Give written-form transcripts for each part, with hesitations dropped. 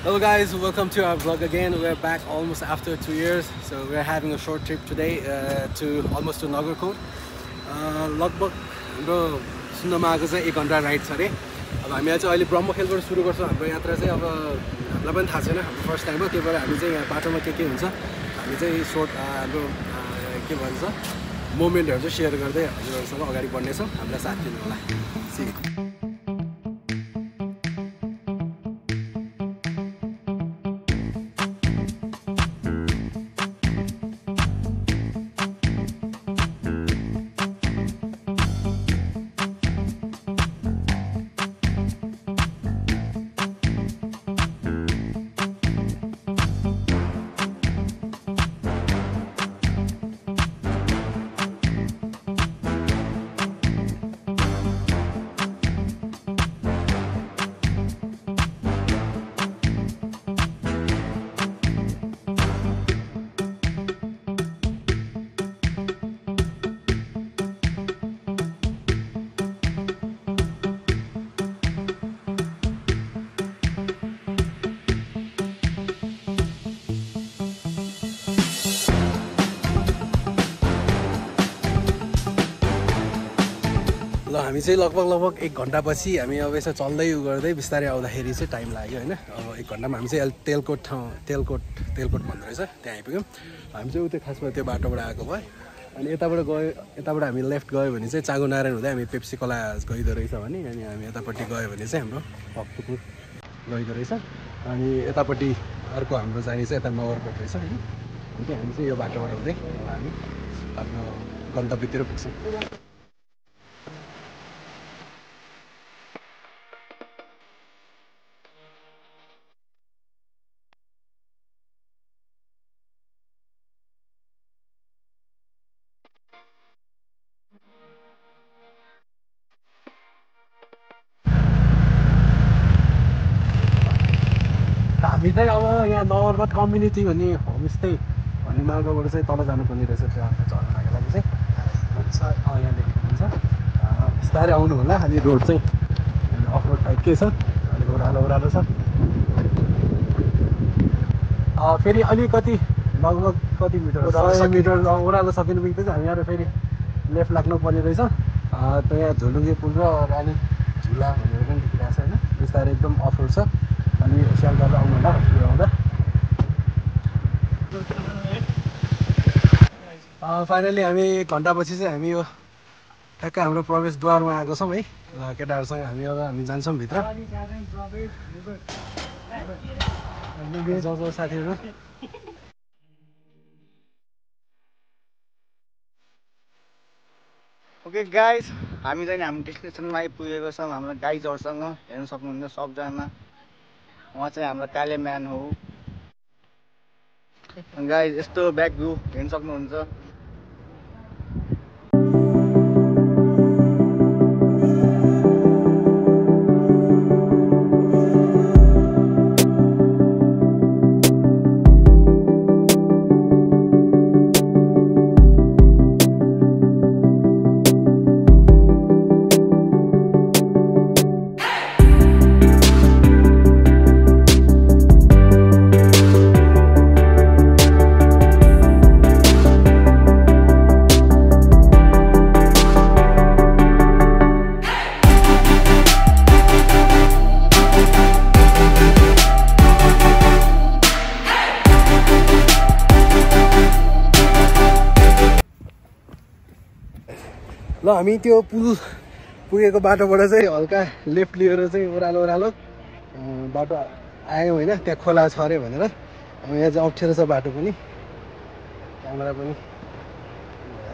Hello guys, welcome to our vlog again. We're back almost after 2 years. So we're having a short trip today to almost to Nagarkot. लगभग हाम्रो सुन्नमा आएको चाहिँ 1 घण्टा ride छ अरे। अब हामी चाहिँ अहिले ब्रह्मखेलबाट सुरु गर्छौँ हाम्रो यात्रा चाहिँ। अब हामीलाई पनि थाहा छैन, हाम्रो फर्स्ट टाइम हो, त्यही भएर हामी चाहिँ यहाँ बाटोमा के हुन्छ हामी चाहिँ सर्ट हाम्रो के भन्छ मोमेन्टहरू चाहिँ सेयर गर्दै हजुरहरूसँग अगाडि बढ्नेछौँ। हामीलाई साथ दिनु होला। ल हामी चाहिँ लगभग 1 घण्टापछि हामी अब यसो चल्दै गर्दै बिस्तारै आउँदाखेरि चाहिँ टाइम लाग्यो हैन। अब 1 घण्टामा हामी चाहिँ तेलकोट भन्दो रहेछ त्यहाँ आइपुग्यौँ। हामी चाहिँ उतै खासमा त्यो बाटोबाट आएको भयो। अनि यताबाट हामी लेफ्ट गयो भने चाहिँ चाँगुनारायण हुँदै हामी पेप्सी खोला गइदो रहेछ भने, अनि हामी यतापट्टि गयो भने चाहिँ हाम्रो भक्तपुर गइदो रहेछ। अनि यतापट्टि अर्को हाम्रो जाने चाहिँ यता नगरकोट रहेछ हैन। अनि हामी चाहिँ यो बाटोबाट हुँदै हामी आफ्नो गन्तव्यतिर पुग्छौँ। हामी चाहिँ अब यहाँ नगरकोट कम्युनिटी भन्ने होमस्टे भन्ने मार्गबाट चाहिँ तल जानुपर्ने रहेछ त्यो आफ्नो झर्नको लागि चाहिँ। यहाँ देखेको हुन्छ बिस्तारै आउनु होला। अनि रोड चाहिँ अफ रोड टाइपकै छ, अलिक ओह्रालो छ। फेरि अलिकति लगभग कति मिटर 100 मिटर ओह्रालो सकिनु बित्तिकै हामी यहाँ फेरि लेफ्ट लाग्नु पर्ने रहेछ। त्यहाँ झोलुङ्गे पुल र रानी झुला भनेर पनि देखिरहेको छ होइन। बिस्तारै एकदम अफ रोड छ। अनि स्याल गरेर आउनु होला हजुर आउँदा। फाइनली हामी 1 घण्टापछि चाहिँ हामी यो ठ्याक्कै हाम्रो प्रवेशद्वारमा आएको छौँ है। केटाहरूसँग हामी जान्छौँ भित्र। जाउँ साथीहरू। ओके गाइज, हामी चाहिँ हाम्रो डेस्टिनेसनमा आइपुगेको छौँ। हाम्रो गाइजहरूसँग हेर्न सक्नुहुन्छ सबजना। उहाँ चाहिँ हाम्रो काले म्यान हो गाइज। यस्तो ब्याक भ्यू हेर्न सक्नुहुन्छ। ल हामी त्यो पुल पुगेको बाटोबाट चाहिँ हल्का लेफ्ट लिएर चाहिँ ओह्रालो बाटो आयौँ होइन। त्यहाँ खोला छ अरे भनेर। अब यहाँ चाहिँ अप्ठ्यारो छ बाटो पनि, क्यामेरा पनि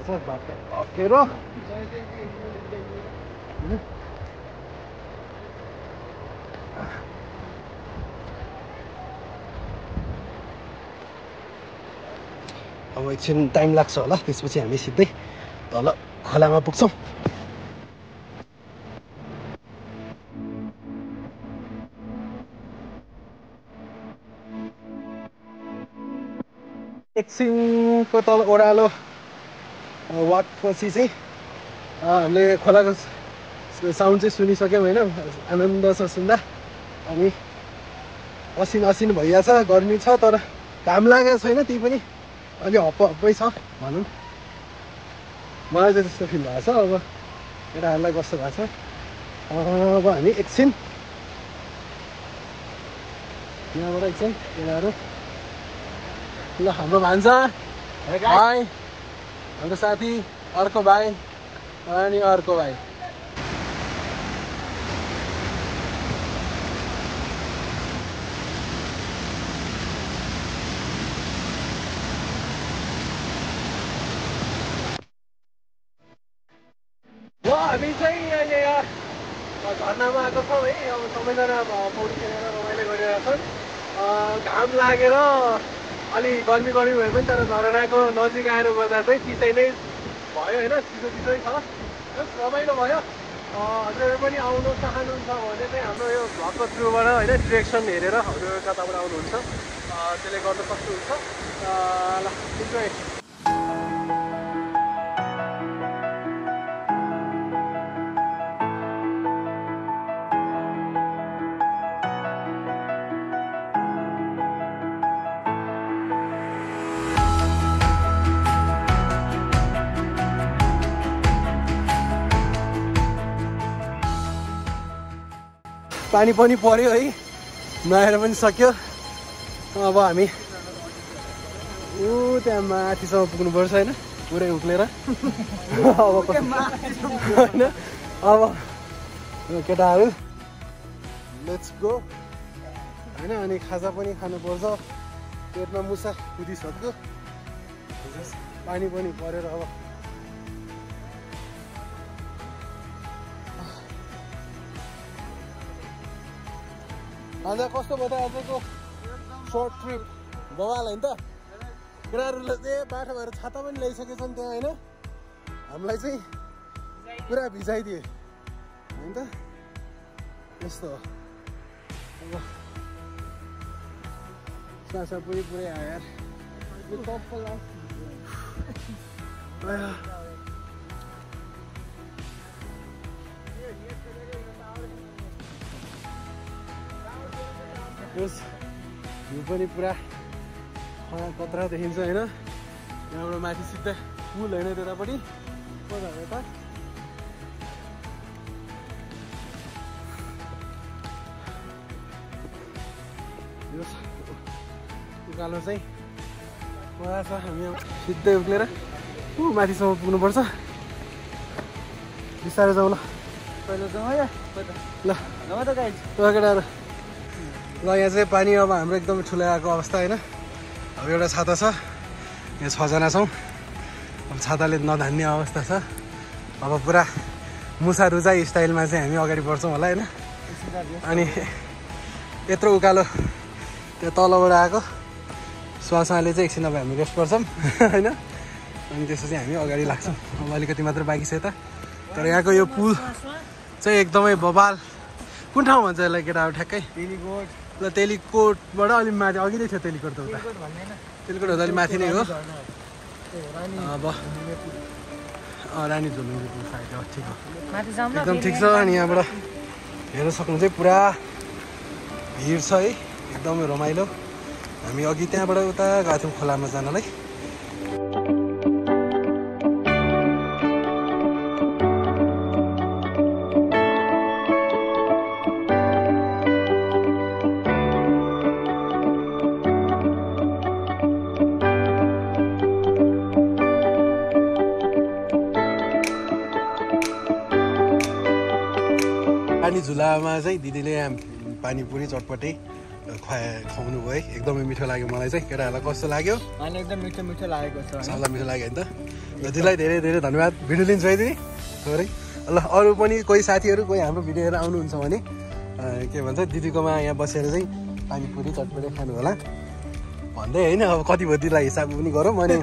बाटो अप्ठ्यारो। अब एकछिन टाइम लाग्छ होला, त्यसपछि हामी सिधै तल खोलामा पुग्छौँ। एकछिनको तल ओह्रालो वाकपछि चाहिँ हामीले खोलाको साउन्ड चाहिँ सुनिसक्यौँ होइन। आनन्द छ सुन्दा। अनि असिन भइरहेछ गर्मी छ तर घाम लागेको छैन त्यही पनि अलि हप्पै छ भनौँ मलाई चाहिँ त्यस्तो फिल भएको छ अब केटाहरूलाई कस्तो भएको छ अब हामी एकछिन यहाँबाट एकछिन केटाहरू ल हाम्रो भान्जा भाइ हाम्रो साथी अर्को भाइ अनि अर्को भाइ हामी चाहिँ अहिले झर्नामा आएको छौँ है अब सबैजना पौडी खेलेर रमाइलो गरिरहेको छन् घाम लागेर अलि गर्मी भए पनि तर झरनाको नजिक आएर बस्दा चाहिँ चिसै नै भयो होइन चिसै छ रमाइलो भयो हजुरहरू पनि आउनु चाहनुहुन्छ भने चाहिँ हाम्रो यो भ्लगको थ्रुबाट होइन डिरेक्सन हेरेर हजुरहरू कताबाट आउनुहुन्छ त्यसले गर्न सक्नुहुन्छ ल इन्जोय पानी पनि पर्यो है नुहाएर पनि सक्यो अब हामी त्यहाँ माथिसम्म पुग्नुपर्छ होइन पुरै उक्लेर होइन अब केटाहरू लेट्स गो होइन अनि खाजा पनि खानुपर्छ पेटमा मुसा कुदिसक्यो पानी पनि परेर अब आज कस्तो भयो त आजको सर्ट ट्रिप बवाल होइन त केटाहरूले चाहिँ बाटो भएर छाता पनि ल्याइसकेछन् त्यहाँ होइन हामीलाई चाहिँ पुरा भिजाइदिए होइन त यस्तो हो अब सासा पनि पुरै आयो यार भ्यू पनि पुरा कत्रा देखिन्छ होइन यहाँबाट माथि सिधा पुल होइन त्यतापट्टि यता उकालो चाहिँ मजा छ हामी सिधै उक्लेर माथिसम्म पुग्नुपर्छ बिस्तारै जाउँ ल पहिला जाउँ है ल केटाहरू ल यहाँ चाहिँ पानी अब हाम्रो एकदमै ठुलो आएको अवस्था होइन अब एउटा छाता छ यहाँ 6 जना छौँ अब छाताले नधान्ने अवस्था छ अब पुरा मुसा रुजाई स्टाइलमा चाहिँ हामी अगाडि बढ्छौँ होला होइन अनि यत्रो उकालो त्यो तलबाट आएको श्वासले चाहिँ एकछिन अब हामी रेस्ट गर्छौँ होइन अनि त्यसपछि हामी अगाडि लाग्छौँ अब अलिकति मात्र बाँकी छ यता तर यहाँको यो पुल चाहिँ एकदमै बबाल कुन ठाउँ भन्छ यसलाई केटाहरू ठ्याक्कै ल तेलीकोटबाट अलिक माथि अघि नै थियो तेलीकोट त उता तेलीकोट हुँदा अलिक माथि नै हो अब रानी झुलुङ्गे पुल साइड हो ठिक हो एकदम ठिक छ अनि यहाँबाट हेर्न सक्नु चाहिँ पुरा भिड छ है एकदमै रमाइलो हामी अघि त्यहाँबाट उता गएको थियौँ खोलामा जानलाई पानी झुलामा चाहिँ दिदीले पानीपुरी चटपटे खुवाउनु भयो है एकदमै मिठो लाग्यो मलाई चाहिँ केटाहरूलाई कस्तो लाग्यो एकदम मिठो मिठो लागेको छ सबलाई मिठो लाग्यो नि त दिदीलाई धेरै धेरै धन्यवाद भिडियो लिन्छु है दिदी थोरै ल अरू पनि कोही साथीहरू कोही हाम्रो भिडियो हेरेर आउनुहुन्छ भने के भन्छ दिदीकोमा यहाँ बसेर चाहिँ पानीपुरी चटपटे खानु होला भन्दै होइन अब कति भयो दिदीलाई हिसाब पनि गरौँ अनि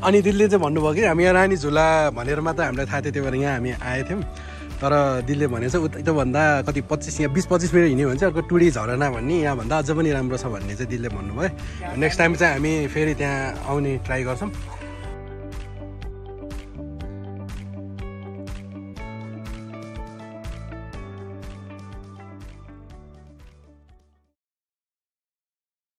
अनि दिदीले चाहिँ भन्नुभयो कि हामी यहाँ रानी झुला भनेर मात्र हामीलाई थाहा थियो त्यही भएर यहाँ हामी आएको थियौँ तर दिदीले भने चाहिँ त्योभन्दा कति 25 यहाँ 20-25 मिनट हिँड्यो भने चाहिँ अर्को टुडी झरना भन्ने यहाँभन्दा अझ पनि राम्रो छ भन्ने चाहिँ दिदीले भन्नुभयो नेक्स्ट टाइम चाहिँ हामी फेरि त्यहाँ आउने ट्राई गर्छौँ